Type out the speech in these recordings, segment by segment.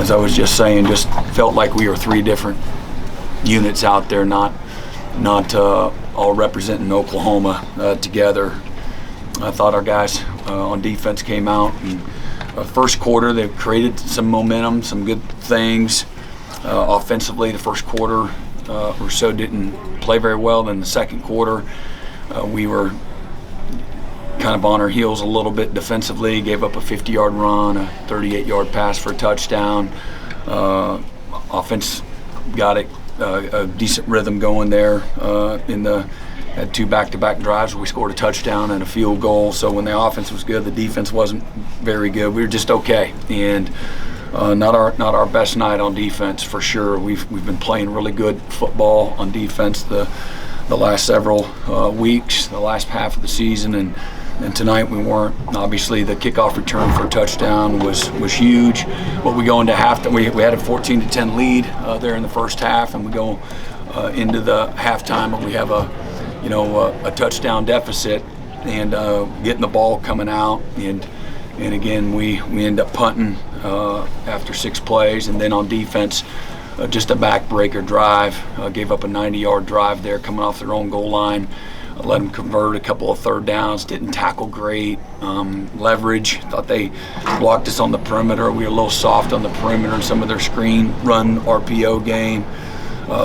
as I was just saying, just felt like we were three different units out there, not all representing Oklahoma together. I thought our guys on defense came out, and first quarter they created some momentum, some good things. Offensively, the first quarter or so didn't play very well. Then the second quarter, we were kind of on our heels a little bit defensively, gave up a 50-yard run, a 38-yard pass for a touchdown. Offense got a decent rhythm going there had two back-to-back drives where we scored a touchdown and a field goal. So when the offense was good, the defense wasn't very good. We were just okay, and not our best night on defense for sure. We've been playing really good football on defense the last several weeks, the last half of the season, and tonight we weren't. Obviously, the kickoff return for a touchdown was huge. But we go into halftime. We had a 14-10 lead there in the first half, and we go into the halftime, and we have a touchdown deficit, and getting the ball coming out, and again we end up punting after 6 plays, and then on defense, just a backbreaker drive. Gave up a 90-yard drive there coming off their own goal line. Let them convert a couple of third downs. Didn't tackle great. Leverage. Thought they blocked us on the perimeter. We were a little soft on the perimeter in some of their screen run RPO game.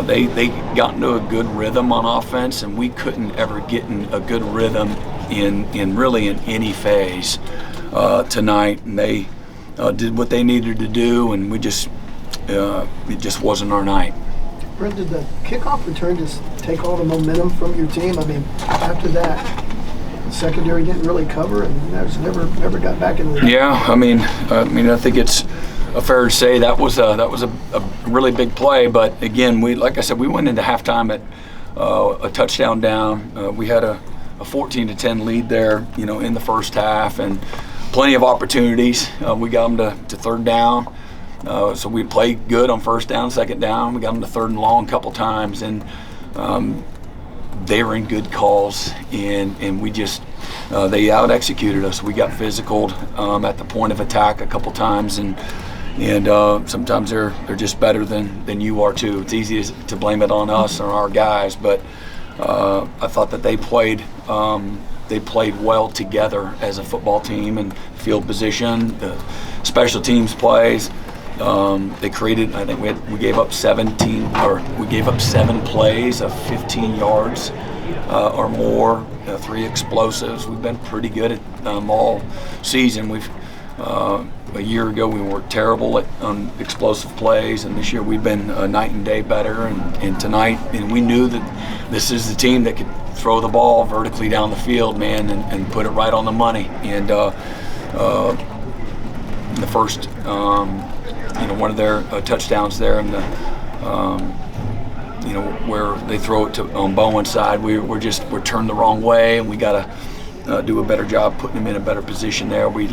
They got into a good rhythm on offense, and we couldn't ever get in a good rhythm in any phase tonight. And they did what they needed to do, and it just wasn't our night. Brent, did the kickoff return just take all the momentum from your team? I mean, after that, the secondary didn't really cover, and never got back in the. Yeah, I mean, I think it's fair to say that was a really big play. But again, like I said, we went into halftime at a touchdown down. We had a 14-10 lead there, in the first half, and plenty of opportunities. We got them to third down. So we played good on first down, second down. We got them to third and long a couple times, and they were in good calls, and we just they out-executed us. We got physical at the point of attack a couple times, and sometimes they're just better than you are too. It's easy to blame it on us or our guys, but I thought that they played well together as a football team, and field position, the special teams plays. They created. I think we gave up 7 plays of 15 yards or more. 3 explosives. We've been pretty good at all season. A year ago we were terrible at explosive plays, and this year we've been night and day better. And tonight, and we knew that this is the team that could throw the ball vertically down the field, man, and put it right on the money. And the first. One of their touchdowns there, and where they throw it on Bowen's side, we're turned the wrong way, and we got to do a better job putting them in a better position there. We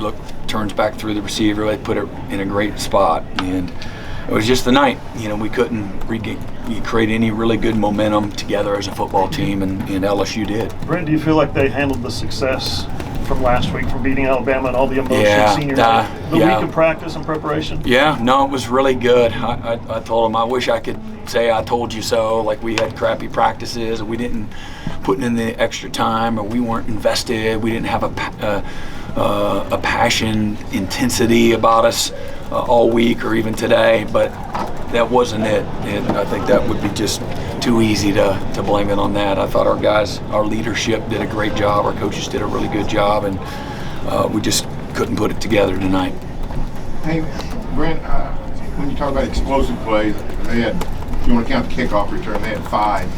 turns back through the receiver, they put it in a great spot, and it was just the night. We couldn't create any really good momentum together as a football team, and LSU did. Brent, do you feel like they handled the success from last week, from beating Alabama and all the emotion, senior night, the week of practice and preparation? Yeah, no, it was really good. I told them I wish I could say I told you so, like we had crappy practices, or we didn't put in the extra time, or we weren't invested, we didn't have a passion, intensity about us all week or even today, but that wasn't it. And I think that would be just too easy to blame it on that. I thought our guys, our leadership did a great job. Our coaches did a really good job, and we just couldn't put it together tonight. Hey, Brent, when you talk about explosive plays, they had, if you want to count the kickoff return, they had 5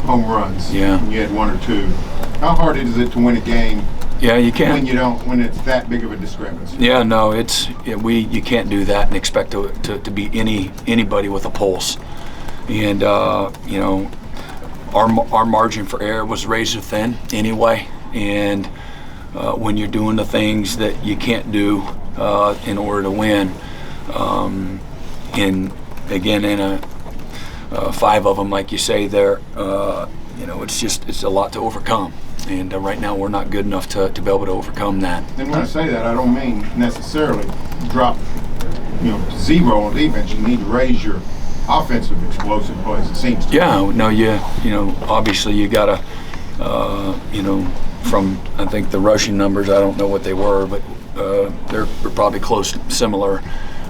home runs. Yeah. And you had 1 or 2. How hard is it to win a game? Yeah, you can't. When it's that big of a discrepancy. Yeah, no, you can't do that and expect to beat anybody with a pulse. And our margin for error was razor thin anyway. And when you're doing the things that you can't do in order to win, and again in 5 of them, like you say there, it's a lot to overcome. And right now we're not good enough to be able to overcome that. And when I say that, I don't mean necessarily drop zero on defense. You need to raise your offensive explosive plays. It seems. Obviously you gotta, from I think the rushing numbers, I don't know what they were, but they're probably close, similar.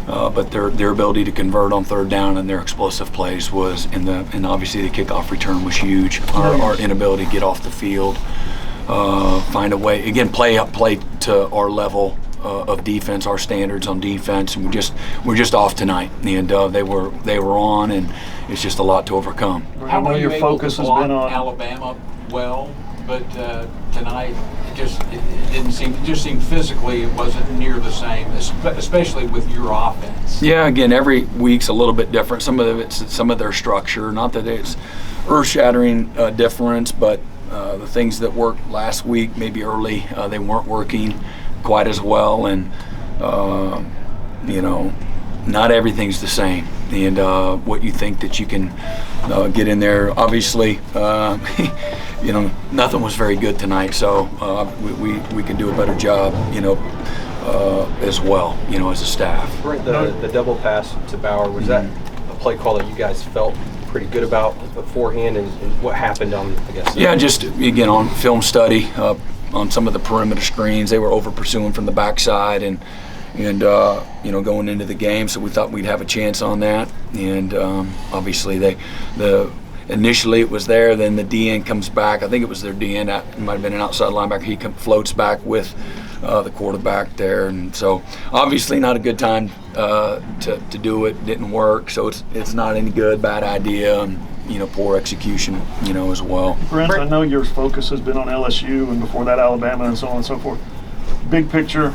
But their ability to convert on third down and their explosive plays was and obviously the kickoff return was huge. Our inability to get off the field, find a way again, play to our level of defense, our standards on defense, and we're just off tonight. And they were on, and it's just a lot to overcome. I know your focus has been on Alabama well, but tonight it just seemed physically it wasn't near the same, especially with your offense. Yeah, again, every week's a little bit different. Some of their structure, not that it's earth-shattering difference, but the things that worked last week, maybe early, they weren't working quite as well, and not everything's the same. And what you think that you can get in there, obviously, nothing was very good tonight. So we can do a better job, as well, as a staff. Brent, the double pass to Bauer, was that a play call that you guys felt pretty good about beforehand, and what happened on, I guess? Yeah, just again on film study, on some of the perimeter screens, they were over pursuing from the backside, and going into the game, so we thought we'd have a chance on that. And obviously initially it was there, then the DN comes back. I think it was their DN, it might have been an outside linebacker. He floats back with the quarterback there, and so obviously not a good time to do it. Didn't work, so it's not any good. Bad idea, and poor execution, as well. Brent, I know your focus has been on LSU and before that Alabama and so on and so forth. Big picture,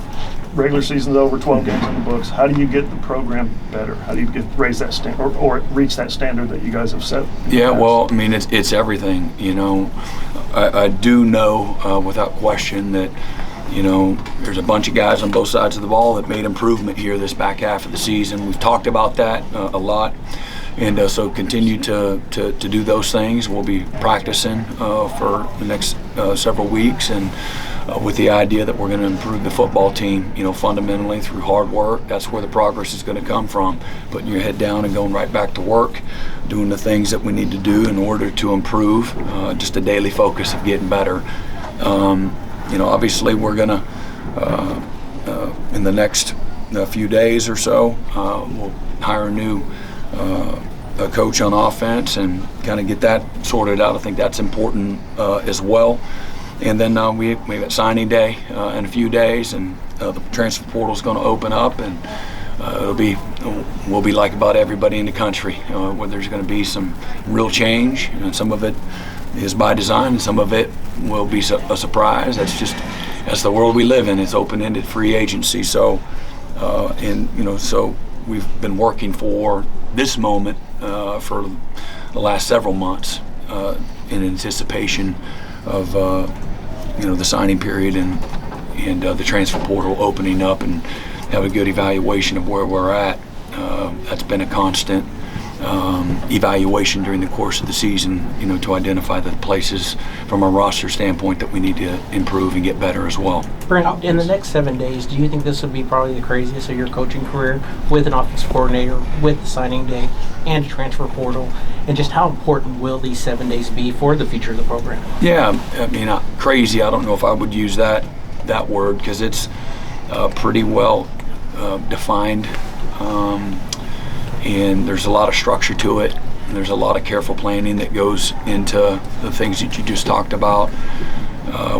regular season's over, 12 games in the books. How do you get the program better? How do you raise that standard or reach that standard that you guys have set? Yeah, well, I mean, it's everything. I do know without question that there's a bunch of guys on both sides of the ball that made improvement here this back half of the season. We've talked about that a lot. And so continue to do those things. We'll be practicing for the next several weeks, and with the idea that we're going to improve the football team, fundamentally through hard work. That's where the progress is going to come from. Putting your head down and going right back to work, doing the things that we need to do in order to improve. Just a daily focus of getting better. Obviously we're going to, in the next few days or so, we'll hire a coach on offense and kind of get that sorted out. I think that's important as well. And then we got signing day in a few days, and the transfer portal is going to open up, and we'll be like about everybody in the country, where there's going to be some real change, and some of it is by design, and some of it will be a surprise. That's the world we live in. It's open-ended free agency. So, so we've been working for this moment for the last several months in anticipation of the signing period and the transfer portal opening up, and have a good evaluation of where we're at. That's been a constant evaluation during the course of the season, to identify the places from a roster standpoint that we need to improve and get better as well. Brent, in the next 7 days, do you think this will be probably the craziest of your coaching career, with an offensive coordinator, with the signing day, and a transfer portal? And just how important will these 7 days be for the future of the program? Yeah, I mean, crazy, I don't know if I would use that word, because it's pretty well defined. And there's a lot of structure to it, and there's a lot of careful planning that goes into the things that you just talked about.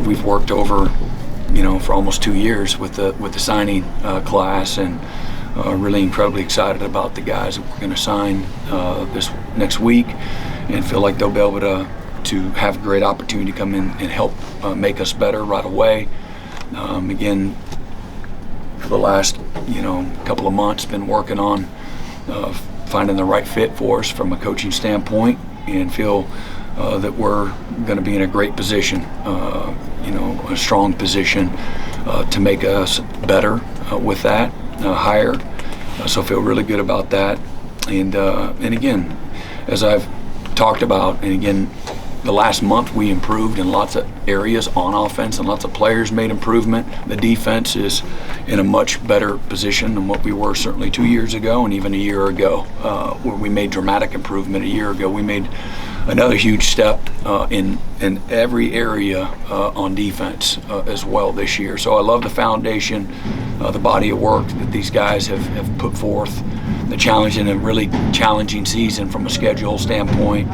We've worked over, for almost 2 years with the signing class, and really incredibly excited about the guys that we're going to sign this next week, and feel like they'll be able to have a great opportunity to come in and help make us better right away. Again, for the last couple of months, been working on finding the right fit for us from a coaching standpoint, and feel that we're going to be in a great position, a strong position to make us better with that hire. So feel really good about that. And again, as I've talked about, and again, the last month we improved in lots of areas on offense, and lots of players made improvement. The defense is in a much better position than what we were certainly 2 years ago and even a year ago, where we made dramatic improvement a year ago. We made another huge step in every area on defense as well this year. So I love the foundation, the body of work that these guys have put forth, the challenge in a really challenging season from a schedule standpoint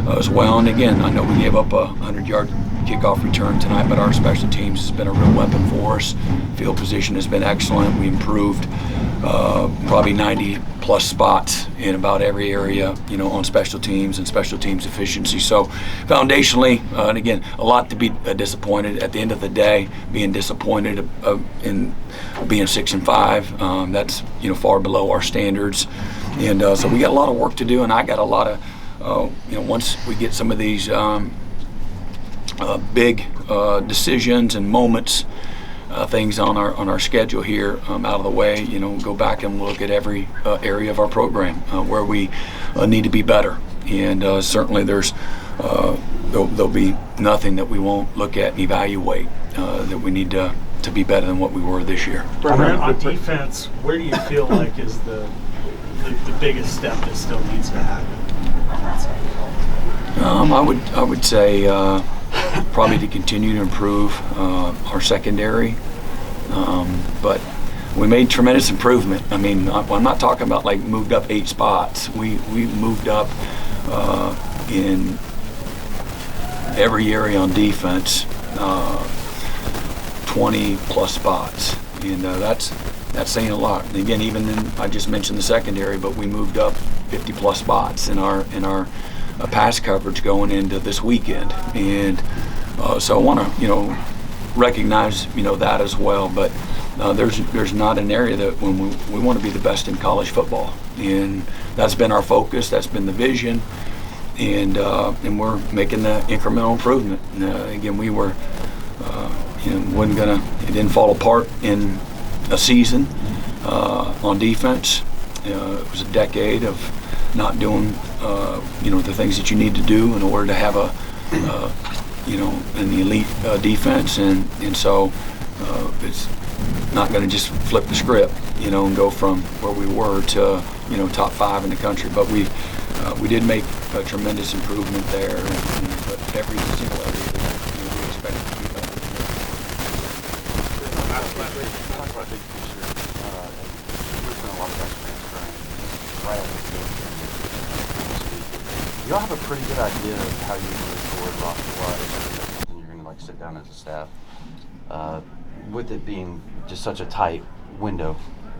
as well. And again, I know we gave up a 100-yard kickoff return tonight, but our special teams has been a real weapon for us. Field position has been excellent. We improved probably 90-plus spots in about every area, on special teams and special teams efficiency. So foundationally, and again, a lot to be disappointed. At the end of the day, being disappointed in being 6-5, that's far below our standards, and so we got a lot of work to do. And I got a lot of once we get some of these big decisions and moments, things on our schedule here out of the way, go back and look at every area of our program where we need to be better. And certainly there's there'll be nothing that we won't look at and evaluate that we need to be better than what we were this year. Brent, on defense, where do you feel like is the biggest step that still needs to happen on that side? I would say probably to continue to improve our secondary, but we made tremendous improvement. I mean, I'm not talking about like moved up 8 spots. We moved up in every area on defense 20-plus spots, and that's saying a lot. And again, even in, I just mentioned the secondary, but we moved up 50-plus spots in our pass coverage going into this weekend, and so I want to recognize that as well. But there's not an area that when we want to be the best in college football, and that's been our focus. That's been the vision, and we're making the incremental improvement. Again, we were it didn't fall apart in a season on defense. It was a decade of not doing the things that you need to do in order to have an elite defense, and so it's not going to just flip the script, and go from where we were to top 5 in the country. But we did make a tremendous improvement there, but every single area that we expect to be better. Y'all have a pretty good idea of how you move forward roster-wise, and you're going to sit down as a staff, with it being just such a tight window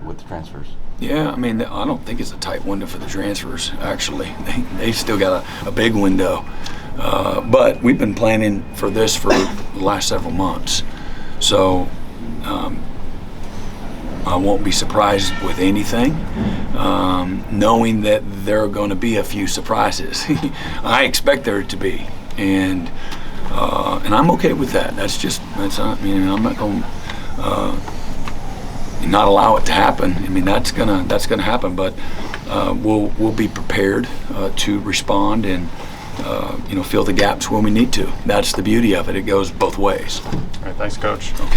with the transfers. Yeah, I mean, I don't think it's a tight window for the transfers, actually. They've still got a big window. But we've been planning for this for the last several months. So I won't be surprised with anything, knowing that there are going to be a few surprises. I expect there to be, and I'm okay with that. I'm not going to not allow it to happen. I mean, that's gonna happen, but we'll be prepared to respond and fill the gaps when we need to. That's the beauty of it. It goes both ways. All right, thanks, Coach. Okay.